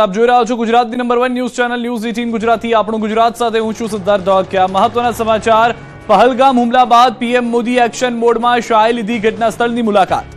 આપ જોઈ રહ્યા છો ગુજરાતની number 1 news channel news 18 Gujarati. આપણું ગુજરાત સાથે હું છું સિદ્ધાર્થ ધોળકિયા. મહત્વના સમાચાર. પહલગામ હુમલા બાદ પીએમ મોદી એક્શન મોડમાં શાહે લીધી ઘટના સ્થળની મુલાકાત.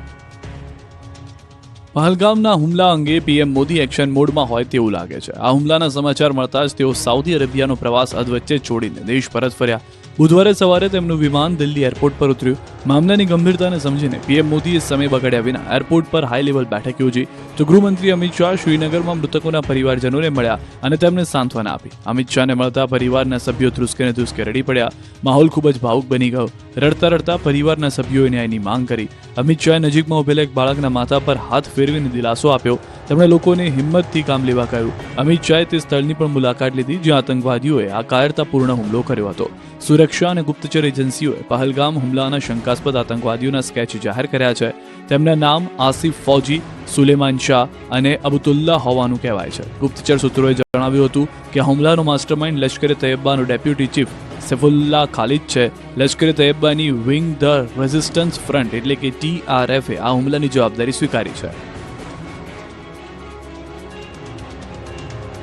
પહલગામના હુમલા અંગે પીએમ મોદી એક્શન મોડમાં હોય તેવું લાગે છે. આ હુમલાના સમાચાર મળતા જ તેઓ સાઉદી અરેબિયાનો પ્રવાસ અધવચ્ચે છોડીને દેશ પરત ફર્યા. બુધવારે સવારે તેમનું વિમાન દિલ્હી એરપોર્ટ પર ઉતર્યું. મામલાની ગંભીરતાને સમજીને પીએમ મોદીએ સમય બગાડ્યા વિના એરપોર્ટ પર હાઈ લેવલ બેઠક યોજી. તો ગૃહમંત્રી અમિત શાહ શ્રીનગરમાં મૃતકોના પરિવારજનોને મળ્યા અને તેમને સાંત્વના આપી. અમિત શાહને મળતા પરિવારના સભ્યો ધ્રુસકે રડી પડ્યા. માહોલ ખૂબ જ ભાવુક બની ગયો. રડતા રડતા પરિવારના સભ્યોએ ન્યાયની માંગ કરી. અમિત શાહે નજીકમાં ઉભેલા એક બાળકના માથા પર હાથ ફેરવીને દિલાસો આપ્યો. તેમણે લોકોને હિંમતથી કામ લેવા કહ્યું. અમિત શાહે તે સ્થળની પણ મુલાકાત લીધી જ્યાં આતંકવાદીઓએ આ કાયરતાપૂર્ણ હુમલો કર્યો હતો. સુરક્ષા અને ગુપ્તચર એજન્સીઓએ પહલગામ હુમલાના શંકાસ્પદ આતંકવાદીઓના સ્કેચ જાહેર કર્યા છે. તેમના નામ આસિફ ફૌજી, સુલેમાન શાહ અને અબુતુલ્લા હોવાનું કહેવાય છે. ગુપ્તચર સૂત્રોએ જણાવ્યું હતું કે આ હુમલાનો માસ્ટરમાઇન્ડ લશ્કરે તૈયબાનો ડેપ્યુટી ચીફ સૈફુલ્લાહ ખાલિદ છે. લશ્કરે તૈયબાની વિંગ ધ રેઝિસ્ટન્સ ફ્રન્ટ એટલે કે TRF આ હુમલાની જવાબદારી સ્વીકારી છે.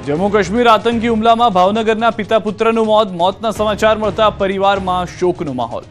જમ્મુ કાશ્મીર આતંકી હુમલામાં ભાવનગરના પિતા પુત્રનું મોતના સમાચાર મળતા પરિવારમાં શોકનો માહોલ.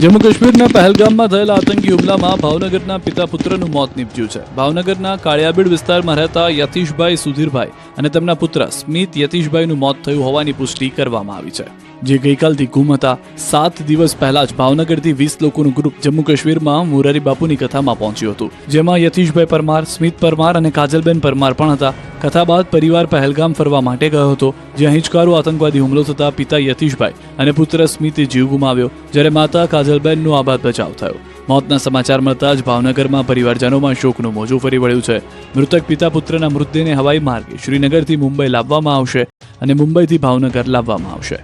જમ્મુ કાશ્મીરના પહેલગામમાં થયેલા આતંકી હુમલામાં ભાવનગરના પિતા પુત્રનું મોત નીપજ્યું છે. ભાવનગરના કાળિયાબીડ વિસ્તારમાં રહેતા યતીશભાઈ સુધીરભાઈ અને તેમના પુત્ર સ્મિત યતીશભાઈનું મોત થયું હોવાની પુષ્ટિ કરવામાં આવી છે, જે ગઈકાલથી ગુમ હતા. 7 દિવસ પહેલા જ ભાવનગરથી 20 લોકોનું ગ્રુપ જમ્મુ કાશ્મીરમાં મોરારી બાપુની કથામાં પહોંચ્યું હતું, જેમાં યતીશભાઈ પરમાર, સ્મિત પરમાર અને કાજલબેન પરમાર પણ હતા. કથા બાદ પરિવાર પહેલગામ ફરવા માટે ગયો હતો, જ્યાં હિંચકારો આતંકવાદી હુમલો થતા પિતા યતીશભાઈ અને પુત્ર સ્મિતે જીવ ગુમાવ્યો, જ્યારે માતા કાજલબેનનો આબાદ બચાવ થયો. મોતના સમાચાર મળતા જ ભાવનગરમાં પરિવારજનોમાં શોકનું મોજું ફરી વળ્યું છે. મૃતક પિતા પુત્રના મૃતદેહને હવાઈ માર્ગે શ્રીનગરથી મુંબઈ લાવવામાં આવશે અને મુંબઈથી ભાવનગર લાવવામાં આવશે.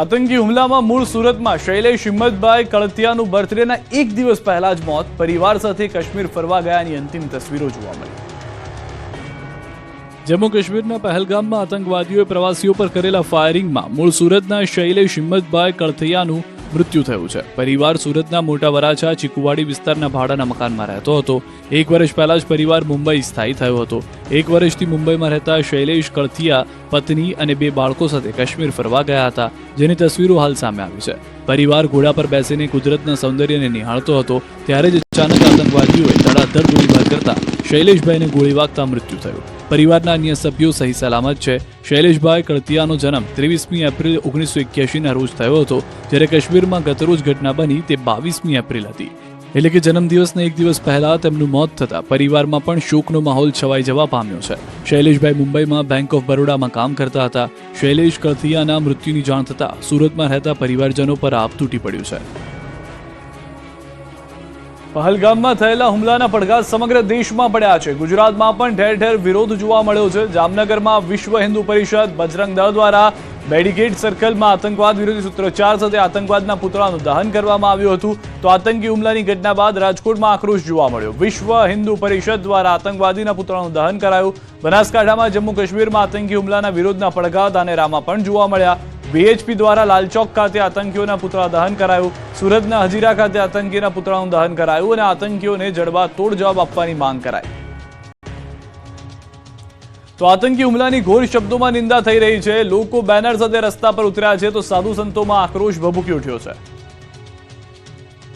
આતંકી હુમલામાં મૂળ સુરતમાં શૈલેષ હિંમતભાઈ કળતિયાનું બર્થડેના 1 દિવસ પહેલા જ મોત. પરિવાર સાથે કાશ્મીર ફરવા ગયાની અંતિમ તસવીરો જોવા મળી. જમ્મુ કાશ્મીરના પહેલગામમાં આતંકવાદીઓએ પ્રવાસીઓ પર કરેલા ફાયરિંગમાં મૂળ સુરતના શૈલેષ હિંમતભાઈ કળતિયાનું મૃત્યુ થયું છે. પરિવાર સુરતના મોટા વરાછા ચીકુવાડી વિસ્તારના ભાડાના મકાનમાં રહેતો હતો. 1 વર્ષ પહેલા જ પરિવાર મુંબઈ સ્થાયી થયો હતો. 1 વર્ષથી મુંબઈમાં રહેતા શૈલેષ કળતિયા પત્ની અને 2 બાળકો સાથે કાશ્મીર ફરવા ગયા હતા, જેની તસવીરો હાલ સામે આવી છે. પરિવાર ઘોડા પર બેસીને કુદરતના સૌંદર્યને નિહાળતો હતો, ત્યારે જ અચાનક આતંકવાદીઓએ ધડાધડ ગોળીબાર કરતા શૈલેષભાઈને ગોળી વાગતા મૃત્યુ થયું. પરિવારના અન્ય સભ્યો સહી સલામત છે. શૈલેષભાઈ કળતિયાનો જન્મ 23મી એપ્રિલ 1981ના રોજ થયો હતો, જ્યારે કાશ્મીરમાં ગતરોજ ઘટના બની તે 22મી એપ્રિલ હતી, એટલે કે જન્મદિવસના 1 દિવસ પહેલા તેમનું મોત થતા પરિવારમાં પણ શોકનો માહોલ છવાઈ જવા પામ્યો છે. શૈલેષભાઈ મુંબઈમાં બેંક ઓફ બરોડામાં કામ કરતા હતા. શૈલેષ કળતિયાના મૃત્યુની જાણ થતા સુરતમાં રહેતા પરિવારજનો પર આભ તૂટી પડ્યું છે. પહલગામમાં થયેલા હુમલાના પડઘા સમગ્ર દેશમાં પડ્યા છે. ગુજરાતમાં પણ ઠેર ઠેર વિરોધ જોવા મળ્યો છે. જામનગરમાં વિશ્વ હિન્દુ પરિષદ બજરંગ દળ દ્વારા બેરિકેડ સર્કલમાં આતંકવાદ વિરોધી સૂત્રોચ્ચાર સાથે આતંકવાદના પુતળાનું દહન કરવામાં આવ્યું હતું. તો આતંકી હુમલાની ઘટના બાદ રાજકોટમાં આક્રોશ જોવા મળ્યો. વિશ્વ હિન્દુ પરિષદ દ્વારા આતંકવાદીના પુતળાનું દહન કરાયું. બનાસકાંઠામાં જમ્મુ કાશ્મીરમાં આતંકી હુમલાના વિરોધના પડઘા ધાનેરામાં પણ જોવા મળ્યા. BHP દ્વારા લાલચોક ખાતે આતંકીઓના પુતળા દહન કરાયું. સુરતના હજીરા ખાતે આતંકીના પુતળાનું દહન કરાયું અને આતંકીઓને જડબાતોડ જવાબ આપવાની માંગ કરાઈ. તો આતંકી હુમલાની ઘોર શબ્દોમાં નિંદા થઈ રહી છે. લોકો બેનર સાથે રસ્તા પર ઉતર્યા છે, તો સાધુ સંતોમાં આક્રોશ ભભૂકી ઉઠ્યો છે.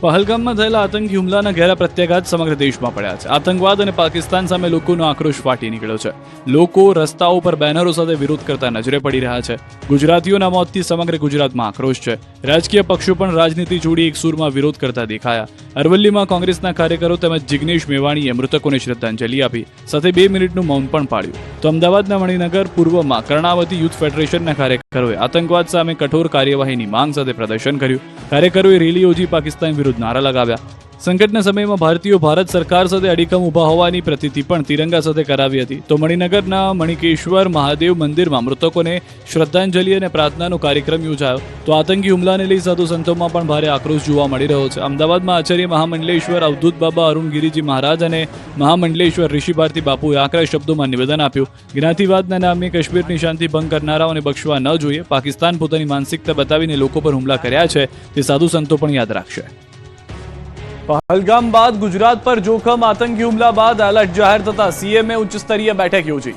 પહલગામમાં થયેલા આતંકી હુમલાના ઘેરા પ્રત્યાઘાત સમગ્ર દેશમાં પડ્યા છે. આતંકવાદ અને પાકિસ્તાન સામે લોકોનો આક્રોશ ફાટી નીકળ્યો છે. લોકો રસ્તાઓ પર બેનરો સાથે વિરોધ કરતા નજરે પડી રહ્યા છે. ગુજરાતીઓના મોતથી સમગ્ર ગુજરાતમાં આક્રોશ છે. રાજકીય પક્ષો પણ રાજનીતિ જોડી એક સૂરમાં વિરોધ કરતા દેખાયા. અરવલ્લીમાં કોંગ્રેસના કાર્યકરો તેમજ જિગ્નેશ મેવાણીએ મૃતકોને શ્રદ્ધાંજલિ આપી, સાથે 2 મિનિટનું મૌન પણ પાળ્યું. તો અમદાવાદના મણિનગર પૂર્વમાં કર્ણાવતી યુથ ફેડરેશનના કાર્યકરોએ આતંકવાદ સામે કઠોર કાર્યવાહીની માંગ સાથે પ્રદર્શન કર્યું. કાર્યકરોએ રેલી યોજી પાકિસ્તાન વિરુદ્ધ નારા લગાવ્યા. સંકટના સમયમાં ભારતીયો ભારત સરકાર સાથે અડીખમ ઊભા હોવાની પ્રતીતિ પણ તિરંગા સાથે કરાવી હતી. તો મણિનગરના મણિકેશ્વર મહાદેવ મંદિરમાં મૃતકોને શ્રદ્ધાંજલિ અને પ્રાર્થનાનો કાર્યક્રમ યોજાયો. તો આતંકી હુમલાને લઈ સાધુ સંતોમાં પણ ભારે આક્રોશ જોવા મળી રહ્યો છે. અમદાવાદમાં આચાર્ય મહામંડલેશ્વર અવધૂત બાબા અરુણગીરીજી મહારાજ અને મહામંડલેશ્વર ઋષિ ભારતી બાપુએ આકરા શબ્દોમાં નિવેદન આપ્યું. જ્ઞાતિવાદના નામે કાશ્મીરની શાંતિ ભંગ કરનારાઓને બક્ષવા ન જોઈએ. પાકિસ્તાન પોતાની માનસિકતા બતાવીને લોકો પર હુમલા કર્યા છે, તે સાધુ સંતો પણ યાદ રાખશે. પહલગામ બાદ ગુજરાત પર જોખમ, આતંકી હુમલા બાદ એલર્ટ જાહેર થતા સીએમએ ઉચ્ચ સ્તરીય બેઠક યોજી.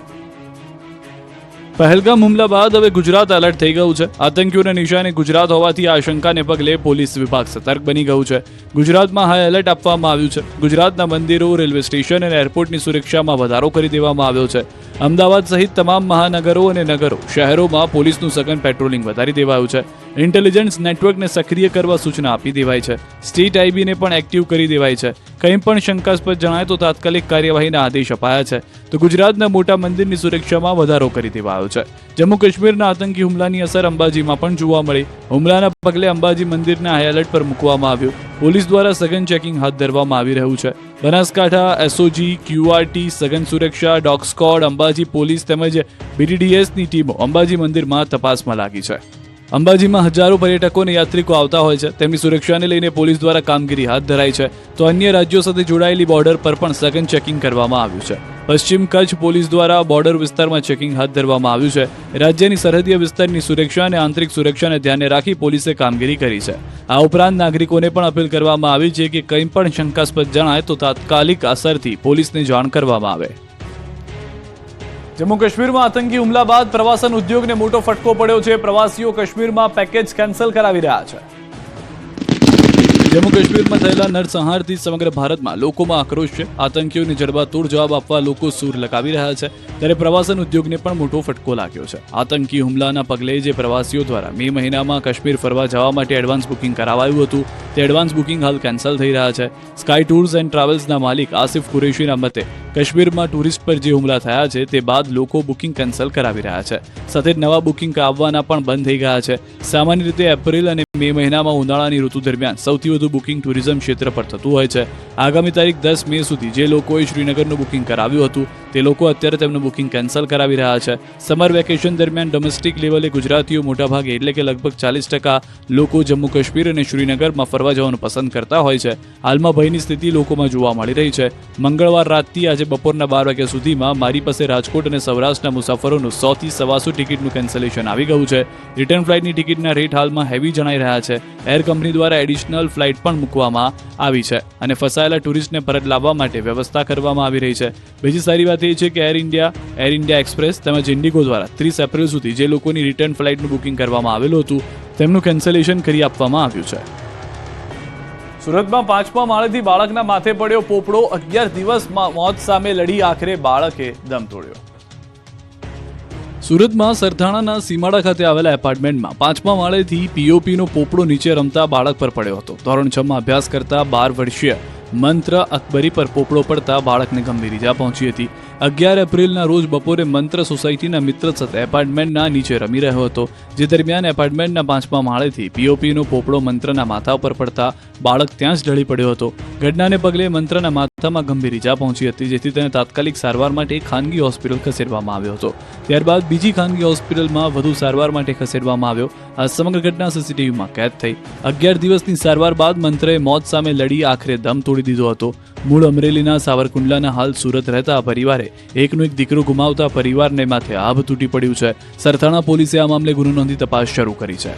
પહેલગામ હુમલા બાદ હવે ગુજરાત એલર્ટ થઈ ગયું છે. આતંકીઓના નિશાને ગુજરાત હોવાથી આ આશંકાને પગલે પોલીસ વિભાગ સતર્ક બની ગયું છે. ગુજરાતમાં હાઈ એલર્ટ આપવામાં આવ્યું છે. ગુજરાતના મંદિરો, રેલવે સ્ટેશન અને એરપોર્ટની સુરક્ષામાં વધારો કરી દેવામાં આવ્યો છે. અમદાવાદ સહિત તમામ મહાનગરો અને નગરો, શહેરોમાં પોલીસનું સઘન પેટ્રોલિંગ વધારી દેવાયું છે. ઇન્ટેલિજન્સ નેટવર્કને સક્રિય કરવા સૂચના આપી દેવાઈ છે. સ્ટેટ આઈબીને પણ એક્ટિવ કરી દેવાઈ છે. કંઈ પણ શંકાસ્પદ જણાય તો તાત્કાલિક કાર્યવાહીના આદેશ અપાયા છે. તો ગુજરાતના મોટા મંદિરની સુરક્ષામાં વધારો કરી દેવાયો છે. જમ્મુ કાશ્મીરના આતંકી હુમલાની અસર અંબાજીમાં પણ જોવા મળી. હુમલાના પગલે અંબાજી મંદિરના હાઈ એલર્ટ પર મૂકવામાં આવ્યું. પોલીસ દ્વારા સઘન ચેકિંગ હાથ ધરવામાં આવી રહ્યું છે. બનાસકાંઠા એસઓજી, ક્યુઆરટી, સઘન સુરક્ષા, ડોગ સ્ક્વોડ, અંબાજી પોલીસ તેમજ બીડીડીએસની ટીમો અંબાજી મંદિરમાં તપાસમાં લાગી છે. અંબાજીમાં હજારો પર્યટકો અને યાત્રિકો આવતા હોય છે. તેમની સુરક્ષાને લઈને પોલીસ દ્વારા કામગીરી હાથ ધરાઈ છે. તો અન્ય રાજ્યો સાથે જોડાયેલી બોર્ડર પર પણ સઘન ચેકિંગ કરવામાં આવ્યું છે. પશ્ચિમ કચ્છ પોલીસ દ્વારા બોર્ડર વિસ્તારમાં ચેકિંગ હાથ ધરવામાં આવ્યું છે. રાજ્યની સરહદીય વિસ્તારની સુરક્ષા અને આંતરિક સુરક્ષાને ધ્યાને રાખી પોલીસે કામગીરી કરી છે. આ ઉપરાંત નાગરિકોને પણ અપીલ કરવામાં આવી છે કે કંઈ પણ શંકાસ્પદ જણાય તો તાત્કાલિક અસરથી પોલીસને જાણ કરવામાં આવે. જમ્મુ કાશ્મીરમાં આતંકી હુમલા બાદ પ્રવાસન ઉદ્યોગને મોટો ફટકો પડ્યો છે. પ્રવાસીઓ કાશ્મીરમાં પેકેજ કેન્સલ કરાવી રહ્યા છે. જમ્મુ કાશ્મીરમાં થયેલા નરસંહારથી સમગ્ર ભારતમાં લોકોમાં આક્રોશ છે. આતંકીઓને જડબાતોડ જવાબ આપવા લોકો સૂર લગાવી રહ્યા છે. ત્યારે પ્રવાસન ઉદ્યોગને પણ મોટો ફટકો લાગ્યો છે. આતંકી હુમલાના પગલે જે પ્રવાસીઓ દ્વારા મે મહિનામાં કાશ્મીર ફરવા જવા માટે એડવાન્સ બુકિંગ કરાવાયું હતું તે એડવાન્સ બુકિંગ હાલ કેન્સલ થઈ રહ્યા છે. સ્કાય ટૂર્સ એન્ડ ટ્રાવેલ્સના માલિક આસિફ કુરેશીના મતે કાશ્મીરમાં ટુરિસ્ટ પર જે હુમલા થયા છે તે બાદ લોકો બુકિંગ કેન્સલ કરાવી રહ્યા છે. સાથે નવા બુકિંગ આવવાના પણ બંધ થઈ ગયા છે. સામાન્ય રીતે એપ્રિલ અને મે મહિનામાં ઉનાળાની ઋતુ દરમિયાન સૌથી વધુ બુકિંગ ટુરિઝમ ક્ષેત્ર પર થતું હોય છે. આગામી તારીખ 10 મે સુધી જે લોકોએ શ્રીનગરનું બુકિંગ કરાવ્યું હતું તે લોકો અત્યારે તેમનું બુકિંગ કેન્સલ કરાવી રહ્યા છે. સમર વેકેશન દરમિયાન ડોમેસ્ટિક લેવલે ગુજરાતીઓ મોટાભાગે એટલે કે લગભગ 40% લોકો જમ્મુ કાશ્મીર અને શ્રીનગરમાં ફરવા જવાનું પસંદ કરતા હોય છે. હાલમાં ભયની સ્થિતિ લોકોમાં જોવા મળી રહી છે. મંગળવાર રાતથી આજે બપોરના 12 વાગ્યા સુધીમાં મારી પાસે રાજકોટ અને સૌરાષ્ટ્રના મુસાફરોનું 100 થી 125 ટિકિટનું કેન્સલેશન આવી ગયું છે. રિટર્ન ફ્લાઇટની ટિકિટના રેટ હાલમાં હેવી જણાઈ રહ્યા છે. એર કંપની દ્વારા એડિશનલ ફ્લાઇટ પણ મૂકવામાં આવી છે અને ફસાયેલા ટુરિસ્ટને પરત લાવવા માટે વ્યવસ્થા કરવામાં આવી રહી છે. બીજી સારી વાત એ છે કે એર ઇન્ડિયા એક્સપ્રેસ તેમજ ઇન્ડિગો દ્વારા 30 એપ્રિલ સુધી જે લોકોની રિટર્ન ફ્લાઇટનું બુકિંગ કરવામાં આવેલું હતું તેમનું કેન્સલેશન કરી આપવામાં આવ્યું છે. સુરતમાં 5મા માળેથી બાળકના માથે પડ્યો પોપડો. 11 દિવસમાં મોત સામે લડી આખરે બાળકે દમ તોડ્યો. સુરતમાં સરથાણાના સીમાડા ખાતે આવેલા એપાર્ટમેન્ટમાં 5મા માળેથી પીઓપીનો પોપડો નીચે રમતા બાળક પર પડ્યો હતો. ધોરણ 6માં અભ્યાસ કરતા 12 વર્ષીય મંત્ર અકબરી પર પોપડો પડતા બાળકને ગંભીર ઈજા પહોંચી હતી. 11 એપ્રિલના રોજ બપોરે મંત્ર સોસાયટીના મિત્ર સાથે એપાર્ટમેન્ટના નીચે રમી રહ્યો હતો. જે દરમિયાન એપાર્ટમેન્ટના 5મા માળેથી પીઓપીનો પોપડો મંત્રના માથા પર પડતા બાળક ત્યાં જ ઢળી પડ્યો હતો. ઘટનાને પગલે મંત્રના માથામાં ગંભીર ઈજા પહોંચી હતી, જેથી તેને તાત્કાલિક સારવાર માટે ખાનગી હોસ્પિટલ ખસેડવામાં આવ્યો હતો. ત્યારબાદ બીજી ખાનગી હોસ્પિટલમાં વધુ સારવાર માટે ખસેડવામાં આવ્યો. આ સમગ્ર ઘટના સીસીટીવીમાં કેદ થઈ. 11 દિવસની સારવાર બાદ મંત્રએ મોત સામે લડી આખરે દમ તોડી દીધો હતો. મૂળ અમરેલીના સાવરકુંડલાના હાલ સુરત રહેતા પરિવારે એકનો એક દીકરો ગુમાવતા પરિવારને માથે આભ તૂટી પડ્યું છે. સરથાણા પોલીસે આ મામલે ગુનો નોંધી તપાસ શરૂ કરી છે.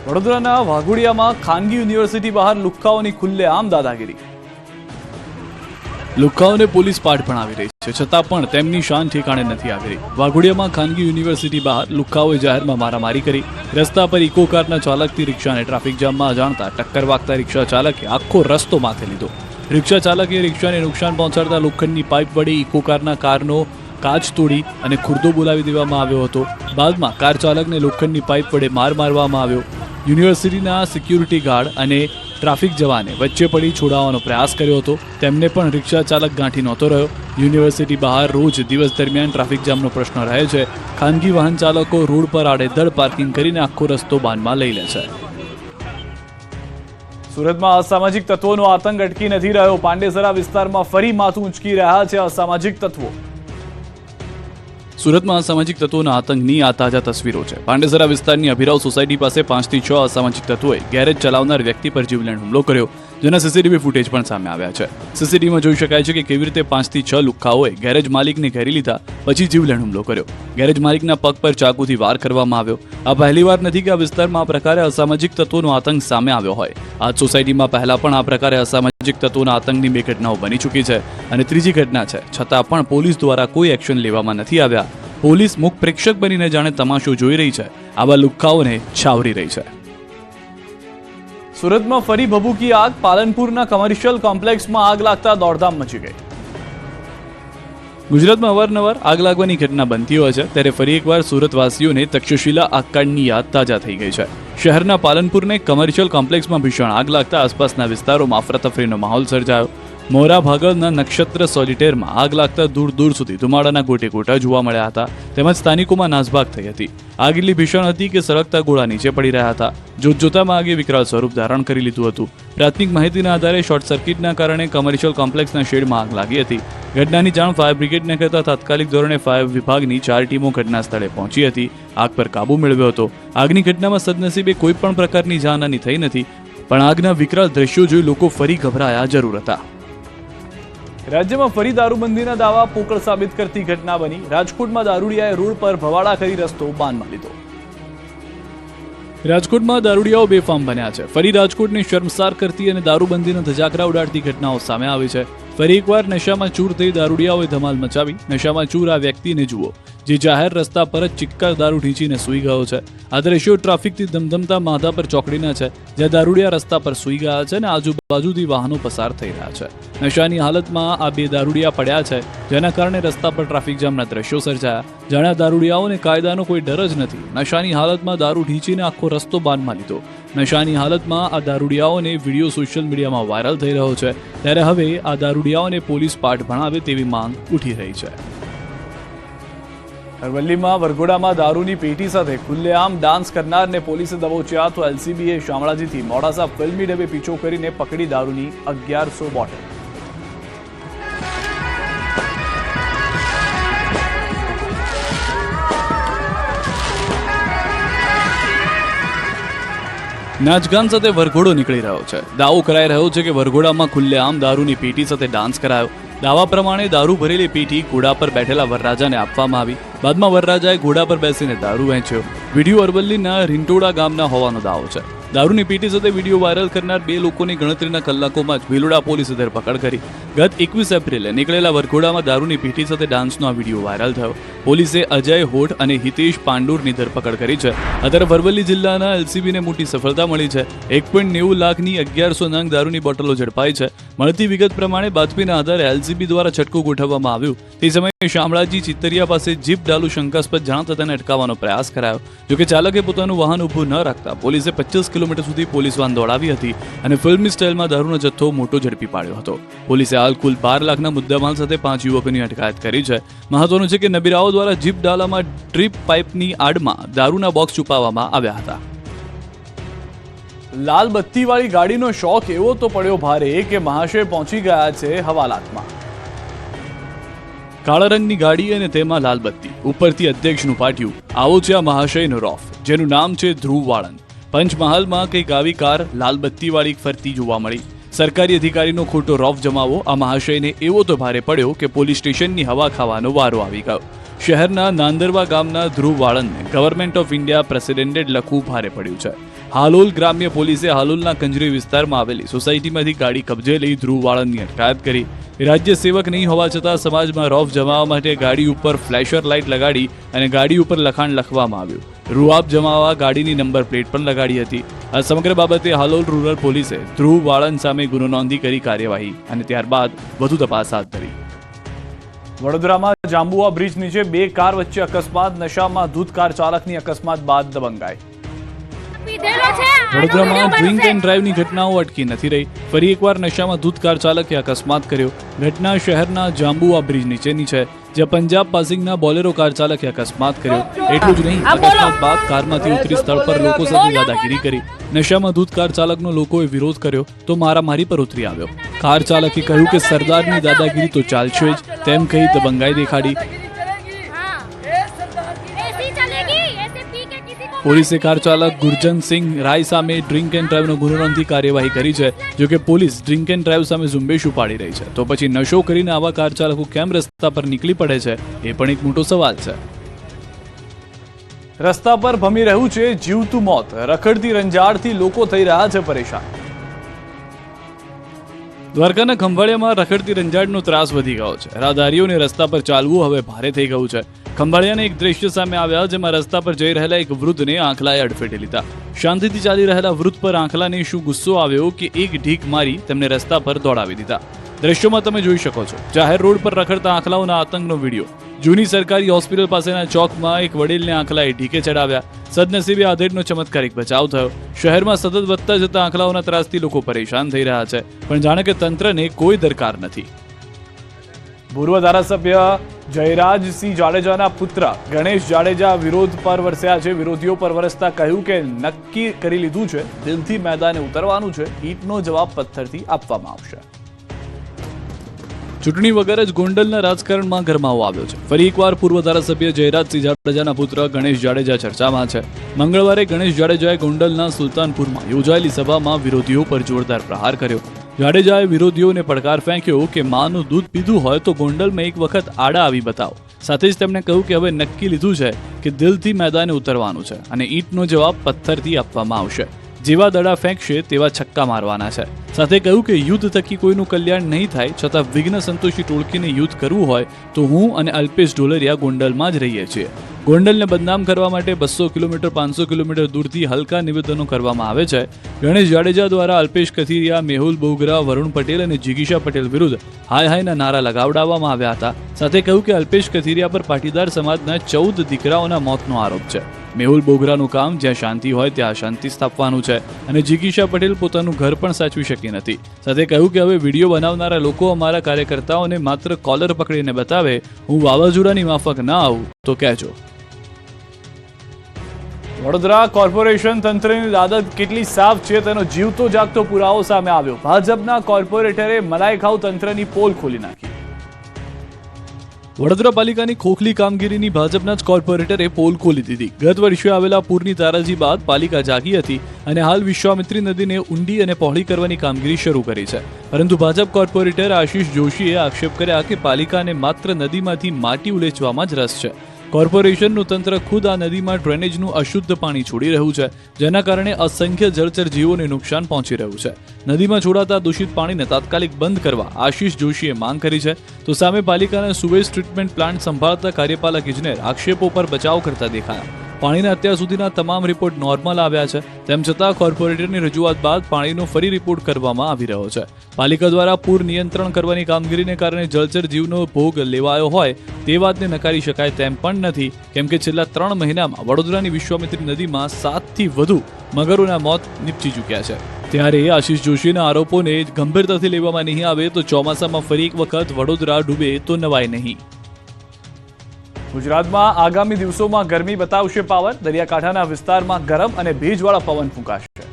વડોદરાના વાઘોડિયામાં ખાનગી યુનિવર્સિટી બહાર લુખ્ખાઓની ખુલ્લેઆમ દાદાગીરી. લુખ્ખાઓને પોલીસ પાઠ ભણાવી રહી છે, છતાં પણ તેમની શાન ઠેકાણે નથી આવી રહી. વાઘોડિયામાં ખાનગી યુનિવર્સિટી બહાર લુખ્ખાઓએ જાહેરમાં મારામારી કરી. રસ્તા પર ઇકો કારના ચાલકથી રિક્ષાને ટ્રાફિક જામમાં અજાણતા ટક્કર વાગતા રિક્ષા ચાલકે આખો રસ્તો માથે લીધો. રિક્ષા ચાલકે રિક્ષાને નુકસાન પહોંચાડતા લોખંડની પાઇપ વડે ઇકો કારનો કાચ તોડી અને ખુરદો બોલાવી દેવામાં આવ્યો હતો. બાદમાં કાર ચાલકને લોખંડની પાઇપ વડે માર મારવામાં આવ્યો. યુનિવર્સિટીના સિક્યુરિટી ગાર્ડ અને ટ્રાફિક જવાને વચ્ચે પડી છોડાવવાનો પ્રયાસ કર્યો હતો. તેમને પણ રિક્ષા ચાલક ગાંઠી નહોતો રહ્યો. યુનિવર્સિટી બહાર રોજ દિવસ દરમિયાન ટ્રાફિક જામનો પ્રશ્ન રહે છે. ખાનગી વાહન ચાલકો રોડ પર આડેધડ પાર્કિંગ કરીને આખો રસ્તો બાનમાં લઈ લે છે. સુરતમાં અસામાજિક તત્વોનો આતંક અટકી નથી રહ્યો. પાંડેસરા વિસ્તારમાં ફરી માથું ઉંચકી રહ્યા છે અસામાજિક તત્વો. સુરતમાં અસામાજિક તત્વોના આતંકની આ તાજા તસવીરો છે. પાંડેસરા વિસ્તારની અભિરાવ સોસાયટી પાસે 5 થી 6 અસામાજિક તત્વોએ ગેરેજ ચલાવનાર વ્યક્તિ પર જીવલેણ હુમલો કર્યો, જેના સીસીટીવી ફૂટેજ પણ સામે આવ્યા છે. સીસીટીવીમાં જોઈ શકાય છે કે કેવી રીતે 5 થી 6 લુખ્ખાઓએ ગેરેજ માલિકને ઘેરી લીધા પછી જીવલેણ હુમલો કર્યો. ગેરેજ માલિકના પગ પર ચાકુથી વાર કરવામાં આવ્યો. આ પહેલીવાર નથી કે આ વિસ્તારમાં આ પ્રકારે અસામાજિક તત્વોનો આતંક સામે આવ્યો હોય. આ સોસાયટીમાં પહેલા પણ આ પ્રકારે અસામાજિક તત્વોના આતંકની 2 ઘટનાઓ બની ચૂકી છે અને ત્રીજી ઘટના છે. છતાં પણ પોલીસ દ્વારા કોઈ એક્શન લેવામાં નથી આવ્યા. પોલીસ મુખ પ્રેક્ષક બનીને જાણે તમાશો જોઈ રહી છે. આવા લુખ્ખાઓને છાવરી રહી છે. સુરતમાં ફરી ભભૂકી આગ. પાલનપુરના કમર્શિયલ કોમ્પ્લેક્સમાં આગ લાગતા દોડધામ મચી ગઈ. ગુજરાતમાં અવારનવાર આગ લાગવાની ઘટના બનતી હોય છે, ત્યારે ફરી એકવાર સુરતવાસીઓને તક્ષશિલા આગકાંડની યાદ તાજા થઈ ગઈ છે. શહેરના પાલનપુરને કમર્શિયલ કોમ્પ્લેક્સમાં ભીષણ આગ લાગતા આસપાસના વિસ્તારોમાં અફરાતફરીનો માહોલ સર્જાયો. મોરા ભાગળના નક્ષત્ર સોલિટેરમાં આગ લાગતા દૂર દૂર સુધી ધુમાડાના ગોટે ગોટા જોવા મળ્યા હતા. તેમજ સ્થાનિકોમાં નાસભાગ થઈ હતી. આગ એટલી ભીષણ હતી કે સળગતા ગોળા નીચે પડી રહ્યા હતા. જોતજોતામાં આગે વિકરાળ સ્વરૂપ ધારણ કરી લીધું હતું. પ્રાથમિક માહિતીના આધારે શોર્ટ સર્કિટના કારણે કમર્શિયલ કોમ્પ્લેક્સના શેડમાં આગ લાગી હતી. ઘટનાની જાણ ફાયર બ્રિગેડને કરતા તાત્કાલિક ધોરણે ફાયર વિભાગની 4 ટીમો ઘટના સ્થળે પહોંચી હતી. આગ પર કાબુ મેળવ્યો હતો. આગની ઘટનામાં સદનસીબે કોઈ પણ પ્રકારની જાનહાની થઈ નથી, પણ આગના વિકરાળ દ્રશ્યો જોઈ લોકો ફરી ગભરાયા જરૂર હતા. રાજ્યમાં ફરી દારૂબંધીના દાવા પોકળ સાબિત કરતી ઘટના બની. રાજકોટમાં દારૂડિયાએ રોડ પર ભવાડા કરી રસ્તો બાનમાં લીધો. રાજકોટમાં દારૂડિયાઓ બેફામ બન્યા છે. ફરી રાજકોટને શર્મસાર કરતી અને દારૂબંધીના ધજાગરા ઉડાડતી ઘટનાઓ સામે આવી છે. ફરી એકવાર નશામાં ચૂર થઈ દારૂડિયાઓએ ધમાલ મચાવી. નશામાં ચૂર આ વ્યક્તિને જુઓ, જે જાહેર રસ્તા પર જ ચિક્કાર દારૂ ઢીંચીને સૂઈ ગયો છે. આ દ્રશ્યો ટ્રાફિકથી ધમધમતા માધાપર ચોકડીના છે, જ્યાં દારૂડિયા રસ્તા પર સૂઈ ગયા છે અને આજુબાજુથી વાહનો પસાર થઈ રહ્યા છે. નશાની હાલતમાં આ 2 દારૂડિયા પડ્યા છે, જેના કારણે રસ્તા પર ટ્રાફિક જામના દ્રશ્યો સર્જાયા. જાણે આ દારૂડિયાઓને કાયદાનો કોઈ ડર જ નથી. નશાની હાલતમાં દારૂ ઢીંચીને આખો રસ્તો બાનમાં લીધો. નશાની હાલતમાં આ દારૂડિયાઓને વિડીયો સોશિયલ મીડિયામાં વાયરલ થઈ રહ્યો છે. ત્યારે હવે આ દારૂડિયાઓને પોલીસ પાઠ ભણાવે તેવી માંગ ઉઠી રહી છે. અરવલ્લીમાં વરઘોડામાં દારૂની પેટી સાથે ખુલ્લેઆમ ડાન્સ કરનારને પોલીસે દબોચ્યા તો એલસીબીએ શામળાજીથી મોડાસા ફિલ્મી ડબે પીછો કરીને પકડી દારૂની 1100 બોટલ. નાચગાન સાથે વરઘોડો નીકળી રહ્યો છે. દાવો કરાઈ રહ્યો છે કે વરઘોડામાં ખુલ્લેઆમ દારૂની પેટી સાથે ડાન્સ કરાયો. દાવા પ્રમાણે દારૂ ભરેલી પેટી ઘોડા પર બેઠેલા વરરાજાને આપવામાં આવી. બાદમાં વરરાજાએ ઘોડા પર બેસીને દારૂ વહેંચ્યો. વિડીયો અરવલ્લીના રીંટોડા ગામના હોવાનો દાવો છે. દારૂની પેટી સાથે વિડીયો વાયરલ કરનાર 2 લોકોની ગણતરીના કલાકોમાં જ ભીલોડા પોલીસે ધરપકડ કરી. ગત 21 એપ્રિલે નીકળેલા વરઘોડામાં દારૂની પેટી સાથે ડાન્સનો આ વિડીયો વાયરલ થયો. પોલીસે અજય હોઠ અને હિતેશ પાંડુરની ધરપકડ કરી છે. અત્યારે અરવલ્લી જિલ્લાના એલસીબીને મોટી સફળતા મળી છે. 1.90 લાખની 1100 નંગ દારૂની બોટલો ઝડપાઈ છે. મળતી વિગત પ્રમાણે બાતમીના આધારે એલસીબી દ્વારા છટકું ગોઠવવામાં આવ્યું. તે સમયે શામળાજી ચિત્તરિયા પાસે જીપ ડાલુ શંકાસ્પદ જણાતા તેને અટકાવવાનો પ્રયાસ કરાયો. જોકે ચાલકે પોતાનું વાહન ઊભું ન રાખતા પોલીસે 25 કિલોમીટર સુધી પોલીસ વાન દોડાવી હતી અને ફિલ્મી સ્ટાઇલમાં દારૂનો જથ્થો મોટો ઝડપી પાડ્યો હતો. પોલીસે હાલ કુલ 12 લાખના મુદ્દામાલ સાથે 5 યુવકોની અટકાયત કરી છે. મહત્વનું છે કે નબીરાઓ દ્વારા જીપ ડાલામાં ડ્રીપ પાઇપની આડમાં દારૂના બોક્સ છુપાવવામાં આવ્યા હતા. લાલ બત્તીવાળી ગાડીનો શોખ એવો તો પડ્યો ભારે કે મહાશય પહોંચી ગયા છે હવાલાતમાં. કાળા રંગની ગાડી અને તેમાં લાલ બત્તી, ઉપરથી અધ્યક્ષનું પાટિયું. આવો છે આ મહાશયનો રોફ, જેનું નામ છે ધ્રુવ વાળંદ. પંચમહાલમાં કંઈક આવી કાર લાલ બત્તીવાળી ફરતી જોવા મળી. સરકારી અધિકારીનો ખોટો રોફ જમાવો આ મહાશયને એવો તો ભારે પડ્યો કે પોલીસ સ્ટેશનની હવા ખાવાનો વારો આવી ગયો. શહેરના નાંદરવા ગામના ધ્રુવ વાળંદને ગવર્મેન્ટ ઓફ ઇન્ડિયા પ્રેસિડેન્ટેડ લખવું ભારે પડ્યું છે. હાલોલ ગ્રામ્ય પોલીસે હાલોલના કંજરી વિસ્તારમાં આવેલી સોસાયટીમાંથી ગાડી કબજે લઈ ધ્રુવ વાળંદની અટકાયત કરી. રાજ્ય સેવક નહીં હોવા છતાં સમાજમાં રોફ જમાવવા માટે ગાડી ઉપર ફ્લેશર લાઇટ લગાડી અને ગાડી ઉપર લખાણ લખવામાં આવ્યું. રૂઆબ જમાવવા ગાડીની નંબર પ્લેટ પણ લગાડી હતી. આ સમગ્ર બાબતે હાલોલ રૂરલ પોલીસે ધ્રુવ વાળંદ સામે ગુનો નોંધી કરી કાર્યવાહી અને ત્યારબાદ વધુ તપાસ હાથ ધરી. વડોદરામાં જાંબુઆ બ્રિજ નીચે 2 કાર વચ્ચે અકસ્માત. નશામાં ધૂત કાર ચાલકની અકસ્માત બાદ દબંગાઈ. વડોદરામાં ડ્રિંક એન્ડ ડ્રાઈવની ઘટનાઓ અટકી નથી રહી. ફરી એકવાર નશામાં ધૂત કાર ચાલકે અકસ્માત કર્યો. ઘટના શહેરના જાંબુઆ બ્રિજ નીચેની છે, જ્યાં પંજાબ પાસિંગના બોલેરો કાર ચાલકે અકસ્માત કર્યો. એટલું જ નહીં, અકસ્માત બાદ કારમાંથી ઉતરી સ્થળ પર લોકો સાથે દાદાગીરી કરી. નશામાં ધૂત કાર ચાલકનો લોકોએ વિરોધ કર્યો તો મારામારી પર ઉતરી આવ્યો. કાર ચાલકે કહ્યું કે સરદારની દાદાગીરી તો ચાલશે જ, તેમ કહી દબંગાઈ દેખાડી. પોલીસે કાર ચાલક ગુરજનસિંહ રાય સામે ડ્રિંક એન્ડ ડ્રાઈવનો ગુનો નોંધી કાર્યવાહી કરી છે. જોકે પોલીસ ડ્રિંક એન્ડ ડ્રાઈવ સામે ઝુંબેશ ઉપાડી રહી છે, તો પછી નશો કરીને આવા કાર ચાલકો કેમ રસ્તા પર નીકળી પડે છે, એ પણ એક મોટો સવાલ છે. રસ્તા પર ભમી રહ્યું છે જીવતું મોત. રખડતી રંજાડથી લોકો થઈ રહ્યા છે પરેશાન. દ્વારકાના ખંભાળિયામાં રખડતી રંજાડનો ત્રાસ વધી ગયો છે. રાહદારીઓને રસ્તા પર ચાલવું હવે ભારે થઈ ગયું છે. ખંભાળિયાના એક દ્રશ્ય સામે આવ્યા, જેમાં રસ્તા પર જઈ રહેલા એક વૃદ્ધને આંખલાએ અડફેટે લીધા. શાંતિથી ચાલી રહેલા વૃદ્ધ પર આંખલાને શું ગુસ્સો આવ્યો કે એક ઢીક મારી તેમને રસ્તા પર દોડાવી દીધા. દ્રશ્યોમાં તમે જોઈ શકો છો જાહેર રોડ પર રખડતા આંખલાઓના આતંકનો વિડીયો. જૂની સરકારી હોસ્પિટલ પાસેના ચોકમાં એક વડીલને આંખલાએ ઢીકે ચડાવ્યા. સદનસીબે આધેડનો ચમત્કારિક બચાવ થયો. શહેરમાં સતત વધતા જતા આંખલાઓના ત્રાસથી લોકો પરેશાન થઈ રહ્યા છે, પણ જાણે કે તંત્રને કોઈ દરકાર નથી. પૂર્વ ધારાસભ્ય જયરાજસિંહ જાડેજાના પુત્ર ગણેશ જાડેજા વિરોધ પર વરસ્યા છે. વિરોધીઓ પર વરસતા કહ્યું કે નક્કી કરી લીધું છે, દિલથી મેદાને ઉતરવાનું છે. ઈંટનો જવાબ પથ્થરથી આપવામાં આવશે. ચૂંટણી વગર જ ગોંડલના રાજકારણમાં ગરમાવો આવ્યો છે. ફરી એકવાર પૂર્વ ધારાસભ્ય જયરાજસિંહ જાડેજાના પુત્ર ગણેશ જાડેજા ચર્ચામાં છે. મંગળવારે ગણેશ જાડેજાએ ગોંડલના સુલતાનપુરમાં યોજાયેલી સભામાં વિરોધીઓ પર જોરદાર પ્રહાર કર્યો. જાડેજાએ વિરોધીઓને પડકાર ફેંક્યો કે માનું દૂધ પીધું હોય તો ગોંડલમાં એક વખત આડા આવી બતાવો. સાથે જ તેમણે કહ્યું કે હવે નક્કી લીધું છે કે દિલથી મેદાને ઉતરવાનું છે અને ઈંટનો જવાબ પથ્થરથી આપવામાં આવશે. જેવા દડા ફેંકશે તેવા છક્કા મારવાના છે. સાથે કહ્યું કે યુદ્ધ થકી કોઈનું કલ્યાણ નહીં થાય, છતાં વિઘ્ન સંતોષી ટોળકીને યુદ્ધ કરવું હોય તો હું અને અલ્પેશ ઢોલરિયા ગોંડલમાં જ રહીએ છીએ. ગોંડલને બદનામ કરવા માટે 200 કિલોમીટર 500 કિલોમીટર દૂરથી હલકા નિવેદનો કરવામાં આવે છે. ગણેશ જાડેજા દ્વારા અલ્પેશ કથિરિયા, મેહુલ બોગરા, વરુણ પટેલ અને જિગીશા પટેલ વિરુદ્ધ હાય હાયના નારા લગાવડાવવામાં આવ્યા હતા. સાથે કહ્યું કે અલ્પેશ કથિરિયા પર પાટીદાર સમાજના 14 દીકરાઓના મોતનો આરોપ છે. મેહુલ બોગરાનું કામ જ્યાં શાંતિ હોય ત્યાં શાંતિ સ્થાપવાનું છે અને જિગીશા પટેલ પોતાનું ઘર પણ સાચવી શકી નથી. સાથે કહ્યું કે હવે વિડીયો બનાવનારા લોકો અમારા કાર્યકર્તાઓને માત્ર કોલર પકડીને બતાવે, હું વાવાઝોડાની માફક ના આવું તો કહેજો. વડોદરા કોર્પોરેશન તંત્રની આદત કેટલી સાફ છે તેનો જીવતો જાગતો પુરાવો સામે આવ્યો. ભાજપના કોર્પોરેટરે મલાઈ ખાવ તંત્રની પોલ ખોલી નાખી. વડોદરા પાલિકાની ખોખલી કામગીરીની ભાજપના જ કોર્પોરેટરે પોલ ખોલી દીધી. ગત વર્ષે આવેલા પૂરની તારાજી બાદ પાલિકા જાગી હતી અને હાલ વિશ્વામિત્રી નદીને ઊંડી અને પહોળી કરવાની કામગીરી શરૂ કરી છે. પરંતુ ભાજપ કોર્પોરેટર આશિષ જોશીએ આક્ષેપ કર્યા કે પાલિકાને માત્ર નદીમાંથી માટી ઉલેચવામાં જ રસ છે. કોર્પોરેશનનું તંત્ર ખુદ આ નદીમાં ડ્રેનેજનું અશુદ્ધ પાણી છોડી રહ્યું છે, જેના કારણે અસંખ્ય જળચર જીવોને નુકસાન પહોંચી રહ્યું છે. નદીમાં છોડાતા દૂષિત પાણીને તાત્કાલિક બંધ કરવા આશિષ જોશીએ માંગ કરી છે. તો સામે પાલિકાના સુવેજ ટ્રીટમેન્ટ પ્લાન્ટ સંભાળતા કાર્યપાલક ઇજનેર આક્ષેપો પર બચાવ કરતા દેખાયા. પાણીના અત્યાર સુધીના તમામ રિપોર્ટ નોર્મલ આવ્યા છે, તેમ છતાં કોર્પોરેટરની રજૂઆત બાદ પાણીનો ફરી રિપોર્ટ કરવામાં આવી રહ્યો છે. પાલિકા દ્વારા પૂર નિયંત્રણ કરવાની કામગીરીને કારણે જળચર જીવનો ભોગ લેવાયો હોય તે વાતને નકારી શકાય તેમ પણ નથી, કેમ કે છેલ્લા 3 મહિનામાં વડોદરાની વિશ્વામિત્રી નદીમાં 7થી વધુ મગરોના મોત નીપજી ચૂક્યા છે. ત્યારે આશિષ જોશીના આરોપોને ગંભીરતાથી લેવામાં નહીં આવે તો ચોમાસામાં ફરી એક વખત વડોદરા ડૂબે તો નવાય નહીં. ગુજરાતમાં આગામી દિવસોમાં ગરમી બતાવશે પાવર. દરિયાકાંઠાના વિસ્તારમાં ગરમ અને ભેજવાળા પવન ફૂંકાશે.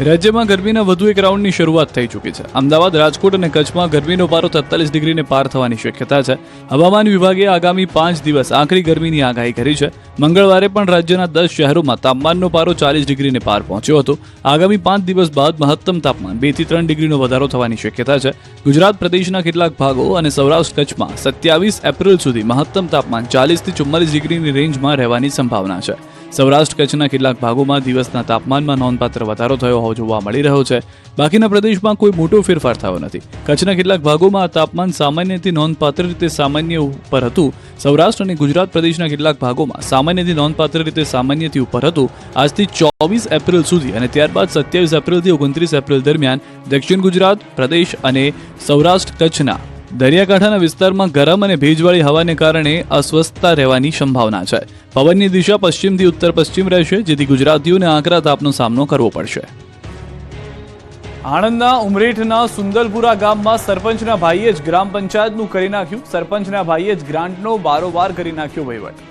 રાજ્યમાં ગરમીના વધુ એક રાઉન્ડની શરૂઆત થઈ ચૂકી છે. અમદાવાદ, રાજકોટ અને કચ્છમાં ગરમીનો પારો 43 ડિગ્રીને પાર થવાની શક્યતા છે. હવામાન વિભાગે આગામી 5 દિવસ આકરી ગરમીની આગાહી કરી છે. મંગળવારે પણ રાજ્યના 10 શહેરોમાં તાપમાનનો પારો 40 ડિગ્રીને પાર પહોંચ્યો હતો. આગામી 5 દિવસ બાદ મહત્તમ તાપમાન 2 થી 3 ડિગ્રીનો વધારો થવાની શક્યતા છે. ગુજરાત પ્રદેશના કેટલાક ભાગો અને સૌરાષ્ટ્ર કચ્છમાં 27 એપ્રિલ સુધી મહત્તમ તાપમાન 40 થી 44 ડિગ્રીની રેન્જમાં રહેવાની સંભાવના છે. સૌરાષ્ટ્ર કચ્છના કેટલાક ભાગોમાં દિવસના તાપમાનમાં નોંધપાત્ર વધારો થયો જોવા મળી રહ્યો છે. બાકીના પ્રદેશમાં કોઈ મોટો ફેરફાર થયો નથી. કચ્છના કેટલાક ભાગોમાં તાપમાન સામાન્યથી નોંધપાત્ર રીતે સામાન્ય ઉપર હતું. સૌરાષ્ટ્ર અને ગુજરાત પ્રદેશના કેટલાક ભાગોમાં સામાન્યથી નોંધપાત્ર રીતે સામાન્યથી ઉપર હતું. આજથી 24 એપ્રિલ સુધી અને ત્યારબાદ 27 એપ્રિલથી 29 એપ્રિલ દરમિયાન દક્ષિણ ગુજરાત પ્રદેશ અને સૌરાષ્ટ્ર કચ્છના દરિયાકાંઠાના વિસ્તારમાં ગરમ અને ભેજવાળી હવાને કારણે અસ્વસ્થતા રહેવાની સંભાવના છે. પવનની દિશા પશ્ચિમથી ઉત્તર પશ્ચિમ રહેશે, જેથી ગુજરાતીઓને આકરા તાપનો સામનો કરવો પડશે. આણંદના ઉમરેઠના સુંદલપુરા ગામમાં સરપંચના ભાઈએ જ ગ્રામ પંચાયતનું કરી નાખ્યું. સરપંચના ભાઈએ જ ગ્રાન્ટનો બારોબાર કરી નાખ્યો વહીવટ.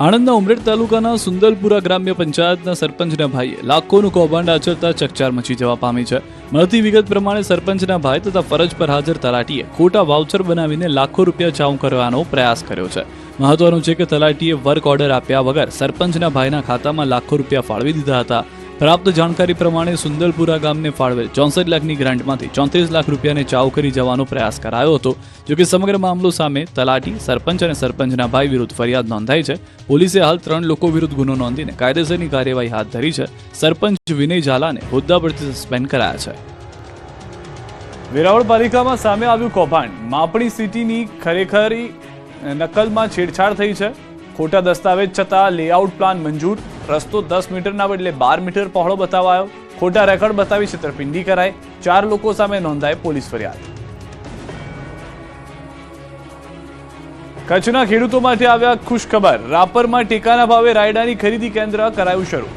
આણંદના ઉમરેઠ તાલુકાના સુંદલપુરા ગ્રામ્ય પંચાયતના સરપંચના ભાઈએ લાખોનું કૌભાંડ આચરતા ચકચાર મચી જવા પામી છે. મળતી વિગત પ્રમાણે સરપંચના ભાઈ તથા ફરજ પર હાજર તલાટીએ ખોટા વાઉચર બનાવીને લાખો રૂપિયા ચાઉ કરવાનો પ્રયાસ કર્યો છે. મહત્વનું છે કે તલાટીએ વર્ક ઓર્ડર આપ્યા વગર સરપંચના ભાઈના ખાતામાં લાખો રૂપિયા ફાળવી દીધા હતા. પ્રાપ્ત જાણકારી પ્રમાણે સુંદરપુરા ગામને ફાળવેલ 64 લાખની ગ્રાન્ટમાંથી 34 લાખ રૂપિયાને ચાવ કરી જવાનો પ્રયાસ કરાયો હતો. જોકે સમગ્ર મામલો સામે તલાટી, સરપંચ અને સરપંચના ભાઈ વિરુદ્ધ ફરિયાદ નોંધાઈ છે. પોલીસે હાલ 3 લોકો વિરુદ્ધ ગુનો નોંધીને કાયદેસરની કાર્યવાહી હાથ ધરી છે. સરપંચ વિનય ઝાલાને હોદ્દા પરથી સસ્પેન્ડ કરાયા છે. વેરાવળ પાલિકામાં સામે આવ્યું કૌભાંડ. માપણી સિટીની ખરેખરી નકલમાં છેડછાડ થઈ છે. ખોટા દસ્તાવેજ છતાં લેઆઉટ પ્લાન મંજૂર. રસ્તો 10 મીટરના બદલે 12 મીટર પહોળો બતાવાયો. ખોટા રેકોર્ડ બતાવી છેતરપિંડી કરાઈ. 4 લોકો સામે નોંધાઈ પોલીસ ફરિયાદ. કચ્છના ખેડૂતો માટે આવ્યા ખુશખબર. રાપરમાં ટેકાના ભાવે રાયડાની ખરીદી કેન્દ્ર કરાયું શરૂ.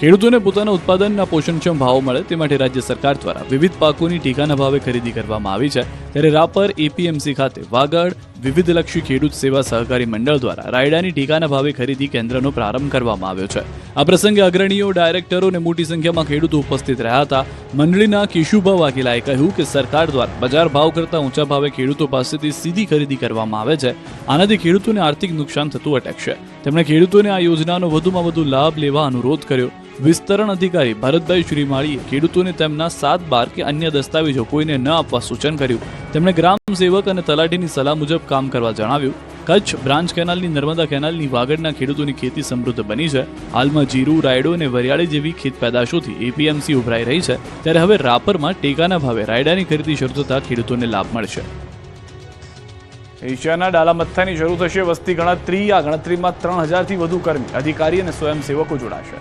ખેડૂતોને પોતાના ઉત્પાદનના પોષણક્ષમ ભાવો મળે તે માટે રાજ્ય સરકાર દ્વારા વિવિધ પાકોની ટેકાના ભાવે ખરીદી કરવામાં આવી છે. ત્યારે રાપર એપીએમસી ખાતે વાગડ વિવિધલક્ષી ખેડૂત સેવા સહકારી મંડળ દ્વારા રાયડાની ટેકાના ભાવે ખરીદી કેન્દ્રનો પ્રારંભ કરવામાં આવ્યો છે. આ પ્રસંગે અગ્રણીઓ, ડાયરેક્ટરો અને મોટી સંખ્યામાં ખેડૂતો ઉપસ્થિત રહ્યા હતા. મંડળીના કેશુભા વાઘેલાએ કહ્યું કે સરકાર દ્વારા બજાર ભાવ કરતાં ઊંચા ભાવે ખેડૂતો પાસેથી સીધી ખરીદી કરવામાં આવે છે. આનાથી ખેડૂતોને આર્થિક નુકસાન થતું અટકશે. તેમણે ખેડૂતોને આ યોજનાનો વધુમાં વધુ લાભ લેવા અનુરોધ કર્યો. વિસ્તરણ અધિકારી ભરતભાઈ શ્રીમાળીએ ખેડૂતોને તેમના 7-12 કે અન્ય દસ્તાવેજો કોઈને ન આપવા સૂચન કર્યું. તેમણે ગ્રામ સેવક અને તલાટીની સલાહ મુજબ કામ કરવા જણાવ્યું. કચ્છ બ્રાન્ચ કેનાલની નર્મદા કેનાલની વાગડના ખેડૂતોની ખેતી સમૃદ્ધ બની છે. હાલમાં જીરું, રાયડો અને વરિયાળી જેવી ખેત પેદાશોથી એપીએમસી ઉભરાઈ રહી છે. ત્યારે હવે રાપરમાં ટેકાના ભાવે રાયડાની ખરીદી શરૂ થતાં ખેડૂતોને લાભ મળશે. એશિયાના ડાલામથ્થાની શરૂ થશે વસ્તી ગણતરી. આ ગણતરીમાં 3000થી વધુ કર્મી, અધિકારી અને સ્વયંસેવકો જોડાશે.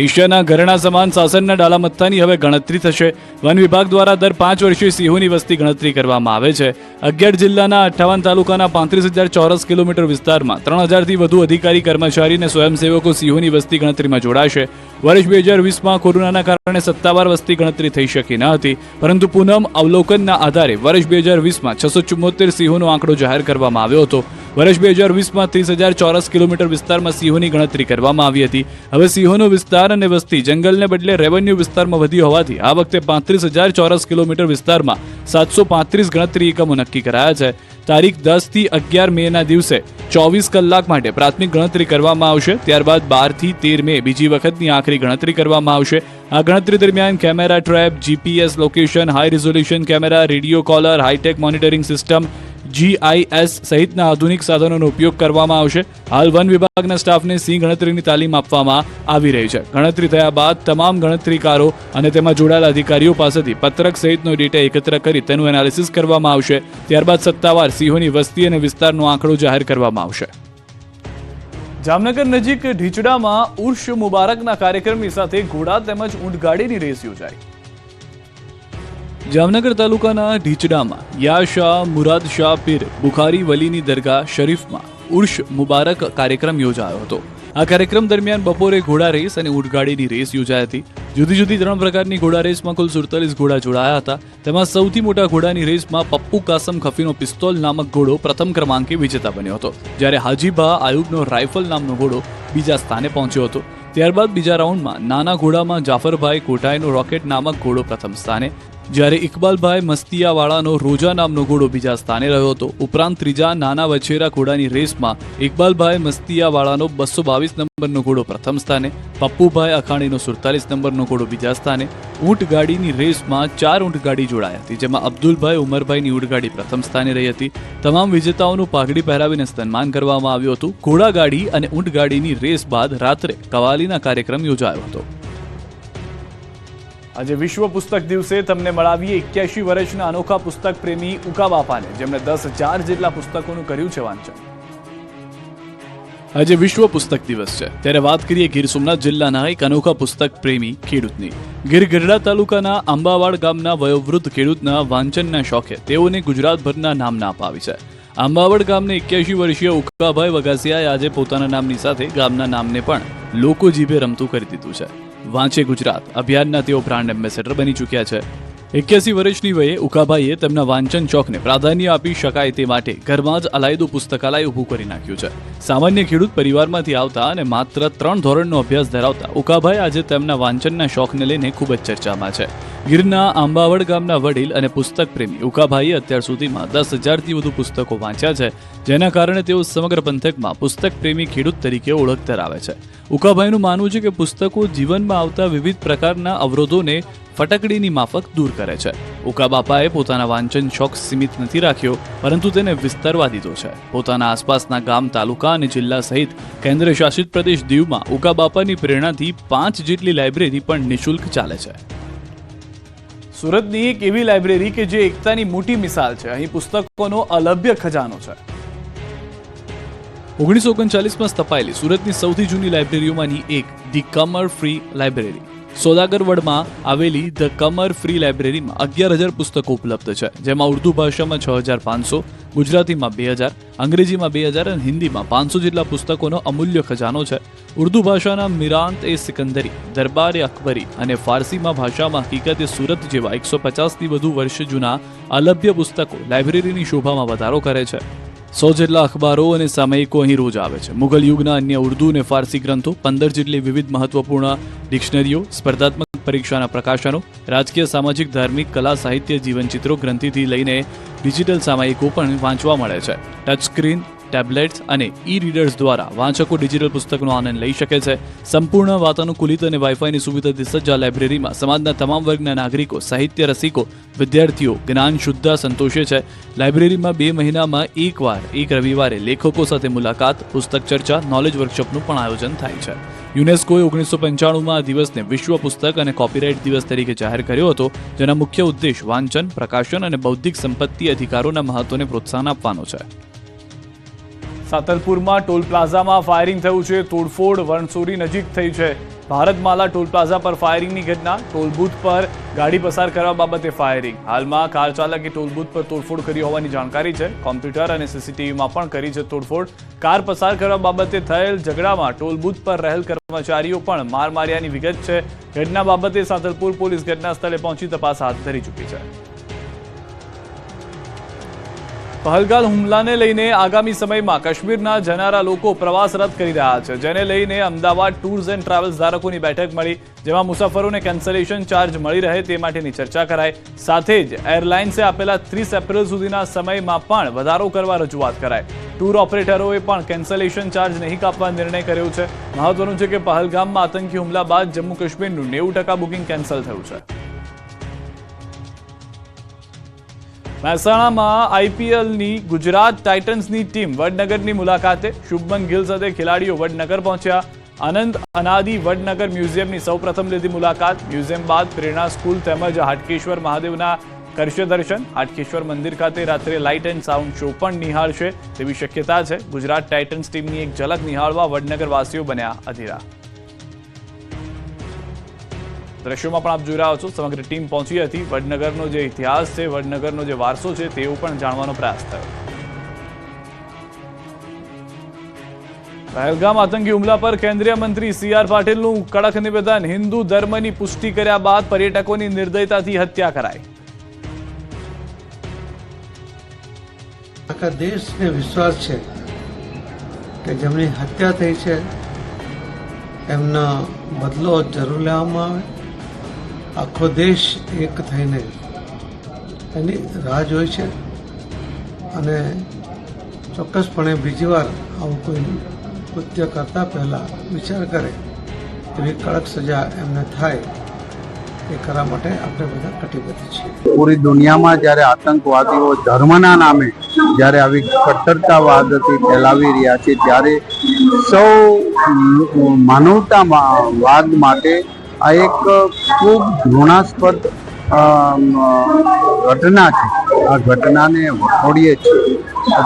એશિયાના ઘરેણા સમાન શાસનના ડાલામથ્થાની હવે ગણતરી થશે. વન વિભાગ દ્વારા દર 5 વર્ષે સિંહોની વસ્તી ગણતરી કરવામાં આવે છે. 11 જિલ્લાના 58 તાલુકાના 35,000 ચોરસ કિલોમીટર વિસ્તારમાં 3000થી વધુ અધિકારી, કર્મચારી અને સ્વયંસેવકો સિંહોની વસ્તી ગણતરીમાં જોડાશે. વર્ષ 2020માં કોરોનાના કારણે સત્તાવાર વસ્તી ગણતરી થઈ શકી ન હતી, પરંતુ પૂનમ અવલોકનના આધારે વર્ષ 2020માં 674 સિંહોનો આંકડો જાહેર કરવામાં આવ્યો હતો. વર્ષ 2020માં 30,000 ચોરસ કિલોમીટર વિસ્તારમાં સિંહોની ગણતરી કરવામાં આવી હતી. હવે સિંહોનો વિસ્તાર અને વસ્તી જંગલને બદલે રેવન્યુ વિસ્તારમાં વધી હોવાથી આ વખતે 35,000 ચોરસ કિલોમીટર વિસ્તારમાં 735 ગણતરી એકમો નક્કી કરાયા છે. તારીખ 10 થી 11 મેના દિવસે 24 કલાક માટે પ્રાથમિક ગણતરી કરવામાં આવશે. ત્યારબાદ 12 થી 13 મે બીજી વખતની આખરી ગણતરી કરવામાં આવશે. આ ગણતરી દરમિયાન camera trap, GPS location, high resolution camera, radio collar, high tech monitoring system, GIS સહિતના આધુનિક સાધનોનો ઉપયોગ કરવામાં આવશે. હાલ વન વિભાગના સ્ટાફને સિંહ ગણતરીની તાલીમ આપવામાં આવી રહી છે. ગણતરી થયા બાદ તમામ ગણતરીકારો અને તેમાં જોડાયેલા અધિકારીઓ પાસેથી પત્રક સહિતનો ડેટા એકત્ર કરી તેનું એનાલિસિસ કરવામાં આવશે. ત્યારબાદ સત્તાવાર સિંહોની વસ્તી અને વિસ્તારનો આંકડો જાહેર કરવામાં આવશે. જામનગર નજીક ઢીચડામાં ઉર્ષ મુબારકના કાર્યક્રમની સાથે ઘોડા તેમજ ઊંટગાડીની રેસ યોજાઈ. જામનગર તાલુકાના ઢીચડામાં યા શાહ મુરાદ શાહ પીર બુખારી વલીની દરગાહ શરીફમાં ઉર્ષ મુબારક કાર્યક્રમ યોજાયો હતો. આ કાર્યક્રમ દરમિયાન બપોરે ઘોડા રેસ અને ઊંટગાડીની રેસ યોજાઈ હતી. જુદી જુદી 3 પ્રકારની ઘોડા રેસમાં કુલ 47 ઘોડા જોડાયા હતા. તેમાં સૌથી મોટા ઘોડાની રેસમાં પપ્પુ કાસમ ખફીનો પિસ્તોલ નામક ઘોડો પ્રથમ ક્રમાંકે વિજેતા બન્યો હતો, જ્યારે હાજીબા આયુબનો રાઇફલ નામનો ઘોડો બીજા સ્થાને પહોંચ્યો હતો. ત્યારબાદ બીજા રાઉન્ડમાં નાના ઘોડામાં જાફરભાઈ કોટાઈનો રોકેટ નામક ઘોડો પ્રથમ સ્થાને, જ્યારે ઇકબાલભાઈ મસ્તિયાવાળાનો રોજા નામનો ઘોડો બીજા સ્થાને રહ્યો હતો. ઉપરાંત ત્રીજા નાના વછેરા ઘોડાની રેસમાં ઇકબાલભાઈ મસ્તિયાવાળાનો 222 નંબરનો ઘોડો પ્રથમ સ્થાને, પપ્પુભાઈ અખાણીનો 47 નંબરનો ઘોડો બીજા સ્થાને. ઊંટગાડીની રેસમાં 4 ઊંટગાડી જોડાઈ હતી, જેમાં અબ્દુલભાઈ ઉમરભાઈની ઊંટગાડી પ્રથમ સ્થાને રહી હતી. તમામ વિજેતાઓનું પાઘડી પહેરાવીને સન્માન કરવામાં આવ્યું હતું. ઘોડાગાડી અને ઊંટગાડીની રેસ બાદ રાત્રે કવાલીના કાર્યક્રમ યોજાયો હતો. આજે વિશ્વ પુસ્તક દિવસે તમને મળાવીએ 81 વર્ષના અનોખા પુસ્તક પ્રેમી ઉકા બાપાને, જેમણે 10,000 જેટલા પુસ્તકોનું કર્યું છે વાંચન. આજે વિશ્વ પુસ્તક દિવસ છે, ત્યારે વાત કરીએ ગીર સોમનાથ જિલ્લાના એક અનોખા પુસ્તક પ્રેમી ખેડૂતની. ગીર ગઢડા તાલુકાના આંબાવાડ ગામના વયોવૃદ્ધ ખેડૂતના વાંચનના શોખે તેઓને ગુજરાતભરના નામના અપાવી છે. આંબાવાડ ગામને 81 વર્ષીય ઉકાભાઈ વગાસિયાએ આજે પોતાના નામની સાથે ગામના નામને પણ લોકો જીભે રમતું કરી દીધું છે. વાંચે ગુજરાત અભિયાનના તેઓ બ્રાન્ડ એમ્બેસેડર બની ચૂક્યા છે. 81 વર્ષની વયે ઉકાભાઈએ તેમના વાંચન ચોકને પ્રાધાન્ય આપી શકાય તે માટે ઘરમાં જ અલાયદું પુસ્તકાલય ઊભું કરી નાખ્યું છે. સામાન્ય ખેડૂત પરિવારમાંથી આવતા અને માત્ર 3 ધોરણનો અભ્યાસ ધરાવતા ઉકાભાઈ આજે તેમના વાંચનના શોખને લઈને ખૂબ જ ચર્ચામાં છે. ગીરના આંબાવડ ગામના વડીલ અને પુસ્તક પ્રેમી ઉકાભાઈએ અત્યાર સુધીમાં 10,000થી વધુ પુસ્તકો વાંચ્યા છે, જેના કારણે તેઓ સમગ્ર પંથકમાં પુસ્તક પ્રેમી ખેડૂત તરીકે ઓળખ ધરાવે છે. ઉકાભાઈનું માનવું છે કે પુસ્તકો જીવનમાં આવતા વિવિધ પ્રકારના અવરોધોને ફટકડીની માફક દૂર કરે છે. ઉકા બાપાએ પોતાના વાંચન શોખ સીમિત નથી રાખ્યો, પરંતુ તેને વિસ્તરવા દીધો છે. પોતાના આસપાસના ગામ, તાલુકા અને જિલ્લા સહિત કેન્દ્ર શાસિત પ્રદેશ દીવમાં ઉકા બાપાની પ્રેરણાથી 5 જેટલી લાઇબ્રેરી પણ નિઃશુલ્ક ચાલે છે. સુરતની એક એવી લાઇબ્રેરી કે જે એકતાની મોટી મિસાલ છે. અહીં પુસ્તકોનો અલભ્ય ખજાનો છે. 1939માં સ્થપાયેલી સુરતની સૌથી જૂની લાઇબ્રેરીઓમાંની એક ધી કમર ફ્રી લાઇબ્રેરી સોદાગરવડમાં આવેલી ધ કમર ફ્રી લાઇબ્રેરીમાં 11,000 પુસ્તકો ઉપલબ્ધ છે, જેમાં ઉર્દુ ભાષામાં 6,500, ગુજરાતીમાં 2,000, અંગ્રેજીમાં 2,000 અને હિન્દીમાં 500 જેટલા પુસ્તકોનો અમૂલ્ય ખજાનો છે. ઉર્દુ ભાષાના મિરાંત-એ-સિકંદરી, દરબાર-એ-અકબરી અને ફારસીમાં ભાષામાં હકીકત સુરત જેવા 150થી વધુ વર્ષ જૂના અલભ્ય પુસ્તકો લાઇબ્રેરીની શોભામાં વધારો કરે છે. 100 જેટલા અખબારો અને સામયિકો અહીં રોજ આવે છે. મુઘલ યુગના અન્ય ઉર્દુ અને ફારસી ગ્રંથો, 15 જેટલી વિવિધ મહત્વપૂર્ણ ડિક્શનરીઓ, સ્પર્ધાત્મક પરીક્ષાના પ્રકાશનો, રાજકીય, સામાજિક, ધાર્મિક, કલા, સાહિત્ય, જીવનચિત્રો ગ્રંથિથી લઈને ડિજિટલ સામયિકો પણ વાંચવા મળે છે. ટચ સ્ક્રીન, ટેબ્લેટ્સ અને ઈ-રીડર્સ દ્વારા વાંચકો ડિજિટલ પુસ્તકનો આનંદ લઈ શકે છે. સંપૂર્ણ વાતાનુકૂલિત અને વાઈફાઈની સુવિધાથી સજ્જ આ લાઇબ્રેરીમાં સમાજના તમામ વર્ગના નાગરિકો, સાહિત્ય રસિકો, વિદ્યાર્થીઓ જ્ઞાન શુદ્ધા સંતોષે છે. લાઇબ્રેરીમાં 2 મહિનામાં એકવાર એક રવિવારે લેખકો સાથે મુલાકાત, પુસ્તક ચર્ચા, નોલેજ વર્કશોપનું પણ આયોજન થાય છે. યુનેસ્કોએ 1995માં આ દિવસને વિશ્વ પુસ્તક અને કોપીરાઇટ દિવસ તરીકે જાહેર કર્યો હતો, જેના મુખ્ય ઉદ્દેશ વાંચન, પ્રકાશન અને બૌદ્ધિક સંપત્તિ અધિકારોના મહત્વને પ્રોત્સાહન આપવાનો છે. સાતલપુરમાં ટોલ પ્લાઝામાં ફાયરિંગ થયું છે. તોડફોડ વણસોરી નજીક થઈ છે. ભારતમાલા ટોલ પ્લાઝા પર ફાયરિંગની ઘટના. ટોલ બૂથ પર ગાડી પસાર કરવા બાબતે ફાયરિંગ. હાલમાં કાર ચાલકે ટોલ બૂથ પર તોડફોડ કરી હોવાની જાણકારી છે. કોમ્પ્યુટર અને સીસીટીવીમાં પણ કરી છે તોડફોડ. કાર પસાર કરવા બાબતે થયેલ ઝઘડામાં ટોલ બૂથ પર રહેલ કર્મચારીઓ પણ માર માર્યાની વિગત છે. ઘટના બાબતે સાતલપુર પોલીસ ઘટના સ્થળે પહોંચી તપાસ હાથ ધરી ચૂકી છે. પહલગામ હુમલાને લઈને આગામી સમયમાં કાશ્મીરના જનારા લોકો પ્રવાસ રદ કરી રહ્યા છે, જેને લઈને અમદાવાદ ટૂર્સ એન્ડ ટ્રાવેલ્સ ધારકોની બેઠક મળી, જેમાં મુસાફરોને કેન્સલેશન ચાર્જ મળી રહે તે માટેની ચર્ચા કરાઈ. સાથે જ એરલાઇન્સે આપેલા 30 એપ્રિલ સુધીના સમયમાં પણ વધારો કરવા રજૂઆત કરાઈ. ટૂર ઓપરેટરોએ પણ કેન્સલેશન ચાર્જ નહીં કાપવા નિર્ણય કર્યો છે. મહત્વનું છે કે પહલગામમાં આતંકી હુમલા બાદ જમ્મુ કાશ્મીરનું 90% બુકિંગ કેન્સલ થયું છે. મહેસાણામાં આઈપીએલની ગુજરાત ટાઇટન્સની ટીમ વડનગરની મુલાકાતે. શુભમન ગિલ સાથે ખેલાડીઓ વડનગર પહોંચ્યા. આનંદ અનાદિ વડનગર મ્યુઝિયમની સૌપ્રથમ લીધી મુલાકાત. મ્યુઝિયમ બાદ પ્રેરણા સ્કૂલ તેમજ હાટકેશ્વર મહાદેવના કરશે દર્શન. હાટકેશ્વર મંદિર ખાતે રાત્રે લાઇટ એન્ડ સાઉન્ડ શો પણ નિહાળશે તેવી શક્યતા છે. ગુજરાત ટાઇટન્સ ટીમની એક ઝલક નિહાળવા વડનગર વાસીઓ બન્યા અધીરા. દ્રશ્યોમાં પણ આપ જોઈ રહ્યા છો, સમગ્ર ટીમ પહોંચી હતી. વડનગરનો જે ઇતિહાસ છે, વડનગરનો જે વારસો છે, તેવું પણ જાણવાનો પ્રયાસ થયો. પહેલગામ આતંકી હુમલા પર કેન્દ્રીય મંત્રી CR પાટીલનું કડક નિવેદન. હિન્દુ ધર્મની પુષ્ટિ કર્યા બાદ પર્યટકોની નિર્દયતાથી હત્યા કરાઈ. આખા દેશને વિશ્વાસ છે કે જેમની હત્યા થઈ છે એમનો બદલો જરૂર લેવામાં આવે. આખો દેશ એક થઈને એની રાહ જોઈ છે અને ચોક્કસપણે બીજી વાર આવું કોઈ કૃત્ય કરતા પહેલાં વિચાર કરે એવી કડક સજા એમને થાય એ કરવા માટે આપણે બધા કટિબદ્ધ છીએ. પૂરી દુનિયામાં જ્યારે આતંકવાદીઓ ધર્મના નામે જ્યારે આવી કટ્ટરતાવાદથી ફેલાવી રહ્યા છે, ત્યારે સૌ માનવતાવાદ માટે આ એક ખૂબ ઘૃણાસ્પદ ઘટના છે. આ ઘટનાને વખોડીએ છીએ,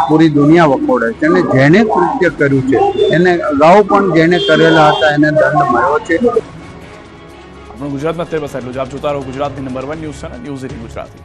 પૂરી દુનિયા વખોડે છે અને જેણે કૃત્ય કર્યું છે એને અગાઉ પણ જેણે કરેલા હતા એને દંડ મળ્યો છે. ગુજરાતમાં અત્યારે બસ એટલું જ. આપ જોતા રહો ગુજરાતની number 1 news channel news 18 Gujarati.